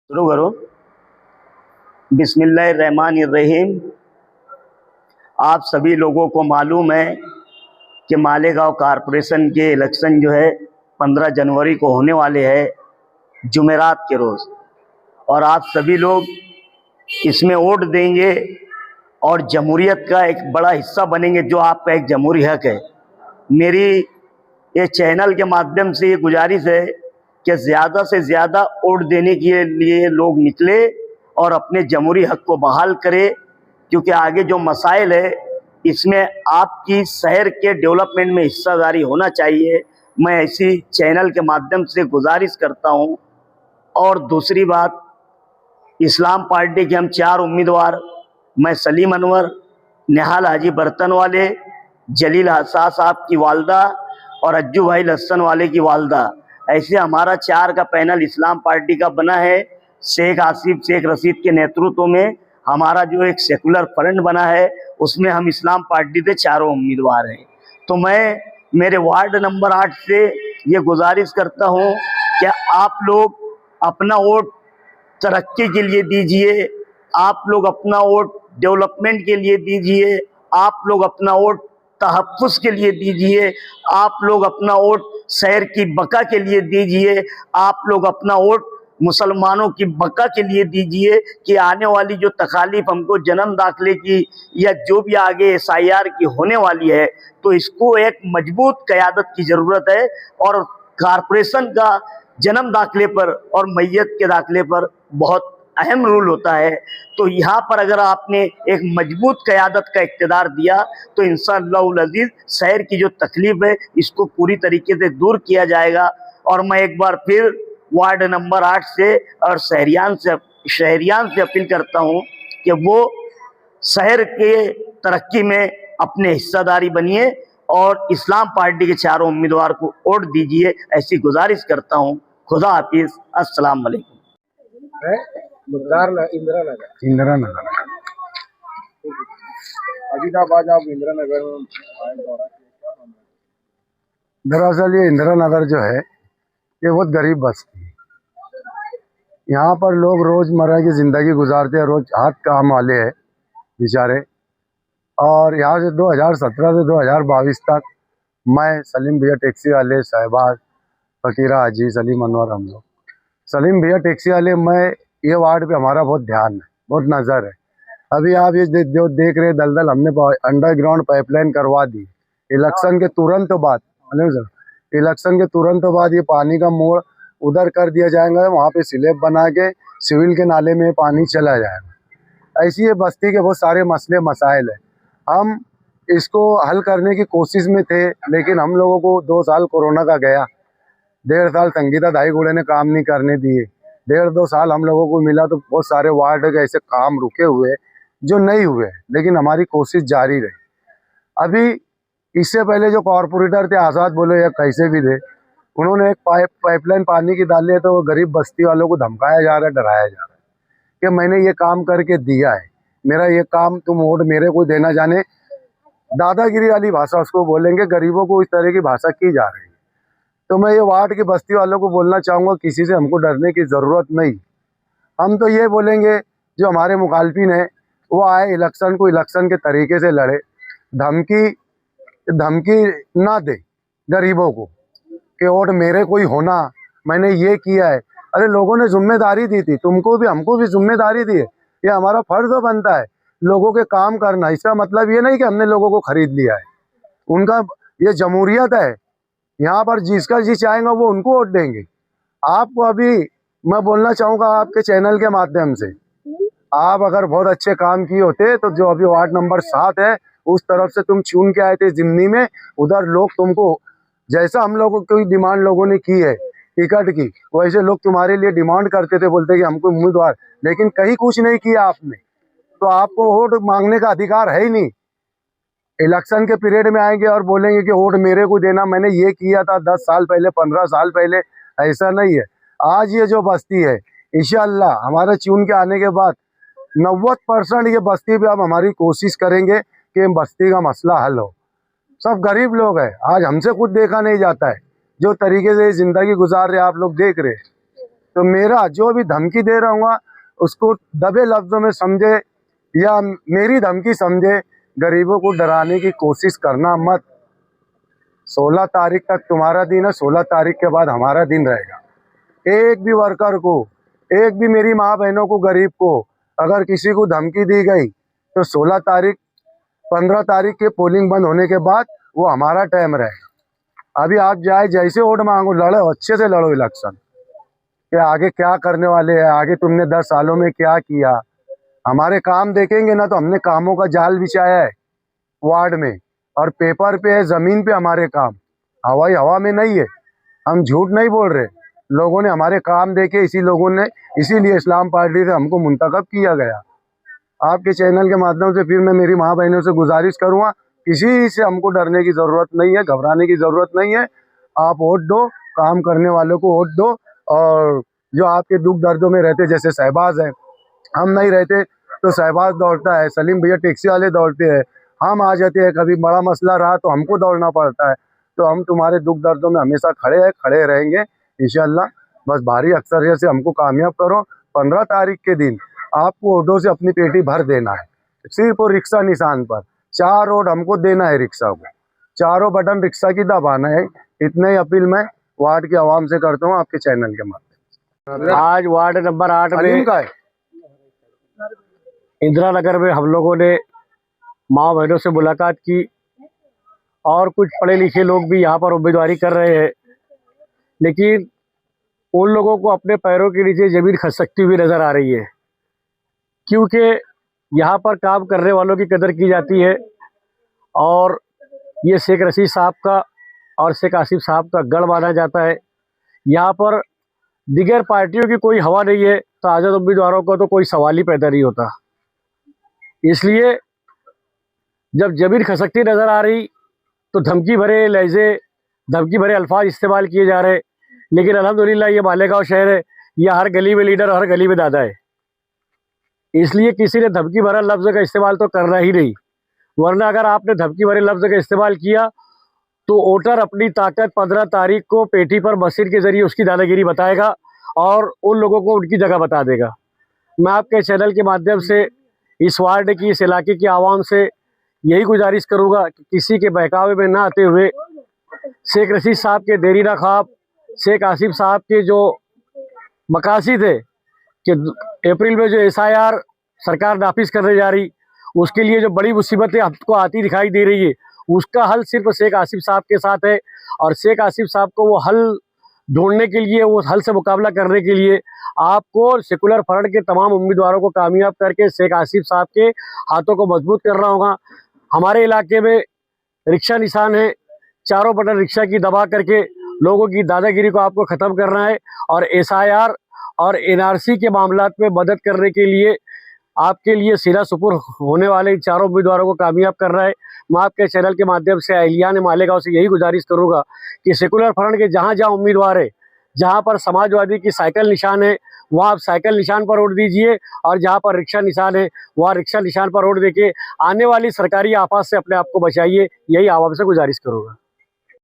शुरू करो। बिस्मिल्लाहिर्रहमानिर्रहीम। आप सभी लोगों को मालूम है कि मालेगांव कारपोरेशन के इलेक्शन जो है 15 जनवरी को होने वाले हैं जुमेरात के रोज़, और आप सभी लोग इसमें वोट देंगे और जमहूरियत का एक बड़ा हिस्सा बनेंगे, जो आपका एक जमहूरी हक है। मेरी ये चैनल के माध्यम से ये गुजारिश है कि ज़्यादा से ज़्यादा वोट देने के लिए लोग निकले और अपने जमहूरी हक को बहाल करें, क्योंकि आगे जो मसाइल है इसमें आपकी शहर के डेवलपमेंट में हिस्सेदारी होना चाहिए। मैं इसी चैनल के माध्यम से गुजारिश करता हूं। और दूसरी बात, इस्लाम पार्टी के हम 4 उम्मीदवार, मैं सलीम अनवर, निहाल हाजी बर्तन वाले, जलील हसा साहब की वालदा और अज्जू भाई लहसन वाले की वालदा, ऐसे हमारा 4 का पैनल इस्लाम पार्टी का बना है। शेख आसिफ शेख रशीद के नेतृत्व में हमारा जो एक सेकुलर फ्रंट बना है, उसमें हम इस्लाम पार्टी के 4 उम्मीदवार हैं। तो मैं मेरे वार्ड नंबर 8 से ये गुजारिश करता हूँ कि आप लोग अपना वोट तरक्की के लिए दीजिए, आप लोग अपना वोट डेवलपमेंट के लिए दीजिए, आप लोग अपना वोट तहफ़्फ़ुज़ के लिए दीजिए, आप लोग अपना वोट शहर की बका के लिए दीजिए, आप लोग अपना वोट मुसलमानों की बका के लिए दीजिए कि आने वाली जो तकालीफ हमको जन्म दाखिले की या जो भी आगे SIR की होने वाली है, तो इसको एक मजबूत क़यादत की ज़रूरत है। और कारपोरेशन का जन्म दाखिले पर और मैयत के दाखिले पर बहुत अहम रूल होता है। तो यहाँ पर अगर आपने एक मजबूत क़यादत का इक़्तिदार दिया तो इंशाअल्लाहुल अज़ीज़ शहर की जो तकलीफ़ है इसको पूरी तरीके से दूर किया जाएगा। और मैं एक बार फिर वार्ड नंबर 8 से और शहरियान से अपील करता हूँ कि वो शहर के तरक्की में अपने हिस्सेदारी बनिए और इस्लाम पार्टी के 4 उम्मीदवार को वोट दीजिए, ऐसी गुजारिश करता हूँ। खुदा हाफिज़, अस्सलाम वालेकुम। इंदिरा नगर अजीताबाद आप इंदिरा नगर में आए दौरा किया, क्या मामला है? दरअसल ये इंदिरा नगर जो है ये बहुत गरीब बस्ती है। यहाँ पर लोग रोज़मर्रा की ज़िंदगी गुजारते हैं, रोज़ हाथ काम वाले हैं बेचारे। और यहाँ से 2017 से 2022 तक मैं, सलीम भैया टैक्सी वाले, शहबाज, फ़कीरा हाजी, सलीम अनवर, हम लोग सलीम भैया टैक्सी वाले, मैं ये वार्ड पे हमारा बहुत ध्यान है, बहुत नज़र है। अभी आप ये जो देख रहे दलदल, हमने अंडरग्राउंड पाइपलाइन करवा दी इलेक्शन के तुरंत बाद। इलेक्शन के तुरंत बाद ये पानी का मोड़ उधर कर दिया जाएगा, वहाँ पे स्लैब बना के सिविल के नाले में पानी चला जाएगा। ऐसी ये बस्ती के बहुत सारे मसले मसाइल है। हम इसको हल करने की कोशिश में थे, लेकिन हम लोगों को 2 साल कोरोना का गया, 1.5 साल संगीता दाई घोड़े ने काम नहीं करने दिए, 1.5-2 साल हम लोगों को मिला, तो बहुत सारे वार्ड के ऐसे काम रुके हुए जो नहीं हुए, लेकिन हमारी कोशिश जारी रही। अभी इससे पहले जो कॉरपोरेटर थे, आज़ाद बोले या कैसे भी थे, उन्होंने एक पाइपलाइन पानी की डाली है, तो वो गरीब बस्ती वालों को धमकाया जा रहा है, डराया जा रहा है कि मैंने ये काम करके दिया है, मेरा ये काम तुम वोट मेरे को देना जाने। दादागिरी वाली भाषा उसको बोलेंगे, गरीबों को इस तरह की भाषा की जा रही है। तो मैं ये वार्ड की बस्ती वालों को बोलना चाहूँगा, किसी से हमको डरने की ज़रूरत नहीं। हम तो ये बोलेंगे, जो हमारे मुखालफिन है वो आए, इलेक्शन को इलेक्शन के तरीके से लड़े, धमकी ना दे गरीबों को कि वोट मेरे को ही होना, मैंने ये किया है। अरे लोगों ने जिम्मेदारी दी थी, तुमको भी हमको भी जिम्मेदारी दी है, ये हमारा फर्ज बनता है लोगों के काम करना। इसका मतलब ये नहीं कि हमने लोगों को खरीद लिया है, उनका ये जमहूरियत है, यहाँ पर जिसका जी चाहेगा वो उनको वोट देंगे। आपको अभी मैं बोलना चाहूँगा आपके चैनल के माध्यम से, आप अगर बहुत अच्छे काम किए होते तो जो अभी वार्ड नंबर 7 है उस तरफ से तुम चुन के आए थे जिमनी में, उधर लोग तुमको, जैसा हम लोगों की डिमांड लोगों ने की है टिकट की, वैसे लोग तुम्हारे लिए डिमांड करते थे, बोलते कि हमको उम्मीदवार, लेकिन कहीं कुछ नहीं किया आपने, तो आपको वोट मांगने का अधिकार है ही नहीं। इलेक्शन के पीरियड में आएंगे और बोलेंगे कि वोट मेरे को देना, मैंने ये किया था 10 साल पहले, 15 साल पहले। ऐसा नहीं है। आज ये जो बस्ती है, इंशाअल्लाह हमारे चुन के आने के बाद 90% ये बस्ती पे अब हमारी कोशिश करेंगे कि बस्ती का मसला हल हो। सब गरीब लोग हैं, आज हमसे खुद देखा नहीं जाता है, जो तरीके से जिंदगी गुजार रहे आप लोग देख रहे हैं। तो मेरा जो भी धमकी दे रहा हूँ उसको दबे लफ्जों में समझे या मेरी धमकी समझे, गरीबों को डराने की कोशिश करना मत। 16 तारीख तक तुम्हारा दिन है, 16 तारीख के बाद हमारा दिन रहेगा। एक भी वर्कर को, एक भी मेरी माँ बहनों को, गरीब को अगर किसी को धमकी दी गई तो 16 तारीख 15 तारीख के पोलिंग बंद होने के बाद वो हमारा टाइम रहेगा। अभी आप जाए जैसे वोट मांगो, लड़ो, अच्छे से लड़ो इलेक्शन कि आगे क्या करने वाले हैं, आगे तुमने 10 सालों में क्या किया। हमारे काम देखेंगे ना तो हमने कामों का जाल बिछाया है वार्ड में, और पेपर पे है, जमीन पे हमारे काम, हवाई हवा में नहीं है। हम झूठ नहीं बोल रहे, लोगों ने हमारे काम देखे, इसीलिए इस्लाम पार्टी से हमको मुंतखब किया गया। आपके चैनल के माध्यम से फिर मैं मेरी माँ बहनों से गुजारिश करूँगा, किसी से हमको डरने की ज़रूरत नहीं है, घबराने की ज़रूरत नहीं है। आप वोट दो, काम करने वालों को वोट दो, और जो आपके दुख दर्दों में रहते, जैसे शहबाज है, हम नहीं रहते तो शहबाज दौड़ता है, सलीम भैया टैक्सी वाले दौड़ते हैं, हम आ जाते हैं, कभी बड़ा मसला रहा तो हमको दौड़ना पड़ता है। तो हम तुम्हारे दुख दर्दों में हमेशा खड़े हैं, खड़े रहेंगे इंशाल्लाह। बस भारी अक्सरियत से हमको कामयाब करो। 15 तारीख के दिन आपको वोटों से अपनी पेटी भर देना है, सिर्फ और रिक्शा निशान पर 4 वोट हमको देना है रिक्शा को, चारों बटन रिक्शा की दबाना है। इतने ही अपील मैं वार्ड के आवाम से करता हूँ आपके चैनल के माध्यम से। आज वार्ड नंबर 8 में इंदिरा नगर में हम लोगों ने माँ बहनों से मुलाकात की, और कुछ पढ़े लिखे लोग भी यहाँ पर उम्मीदवारी कर रहे हैं, लेकिन उन लोगों को अपने पैरों के नीचे ज़मीन खसकती हुई नज़र आ रही है, क्योंकि यहाँ पर काम करने वालों की कदर की जाती है। और ये शेख रशीद साहब का और शेख आसिफ साहब का गढ़ माना जाता है। यहाँ पर दिगर पार्टियों की कोई हवा नहीं है, तो आज़ाद उम्मीदवारों का तो कोई सवाल ही पैदा नहीं होता। इसलिए जब ज़मीन खसकती नज़र आ रही तो धमकी भरे लहजे, धमकी भरे अल्फाज इस्तेमाल किए जा रहे। लेकिन अल्हम्दुलिल्लाह ये मालेगांव शहर है, ये हर गली में लीडर, हर गली में दादा है, इसलिए किसी ने धमकी भरा लफ्ज़ का इस्तेमाल तो करना ही नहीं। वरना अगर आपने धमकी भरे लफ्ज़ का इस्तेमाल किया तो वोटर अपनी ताकत 15 तारीख को पेटी पर मशीन के ज़रिए उसकी दादागिरी बताएगा और उन लोगों को उनकी जगह बता देगा। मैं आपके चैनल के माध्यम से इस वार्ड की, इस इलाके की आवाम से यही गुजारिश करूँगा कि किसी के बहकावे में ना आते हुए शेख रशीद साहब के देरीना ख्वाब, शेख आसिफ साहब के जो मकासद है कि अप्रैल में जो SIR सरकार नाफिज करने जा रही, उसके लिए जो बड़ी मुसीबतें हमको आती दिखाई दे रही है, उसका हल सिर्फ शेख आसिफ साहब के साथ है। और शेख आसिफ साहब को वो हल ढूंढने के लिए, वो हल से मुकाबला करने के लिए आपको सेकुलर फ्रंट के तमाम उम्मीदवारों को कामयाब करके शेख आसिफ साहब के हाथों को मजबूत करना होगा। हमारे इलाके में रिक्शा निशान है, चारों बटन रिक्शा की दबा करके लोगों की दादागिरी को आपको ख़त्म करना है, और SIR और NRC के मामलात में मदद करने के लिए आपके लिए सीधा सुपुर्द होने वाले इन चारों उम्मीदवारों को कामयाब करना है। मैं आपके चैनल के माध्यम से अहलियान मालेगांव से यही गुजारिश करूंगा कि सेकुलर फ्रंट के जहाँ जहाँ उम्मीदवार है, जहाँ पर समाजवादी की साइकिल निशान है वहाँ आप साइकिल निशान पर वोट दीजिए, और जहाँ पर रिक्शा निशान है वहाँ रिक्शा निशान पर वोट देके आने वाली सरकारी आफत से अपने आप को बचाइए। यही आवाम से गुजारिश करूँगा।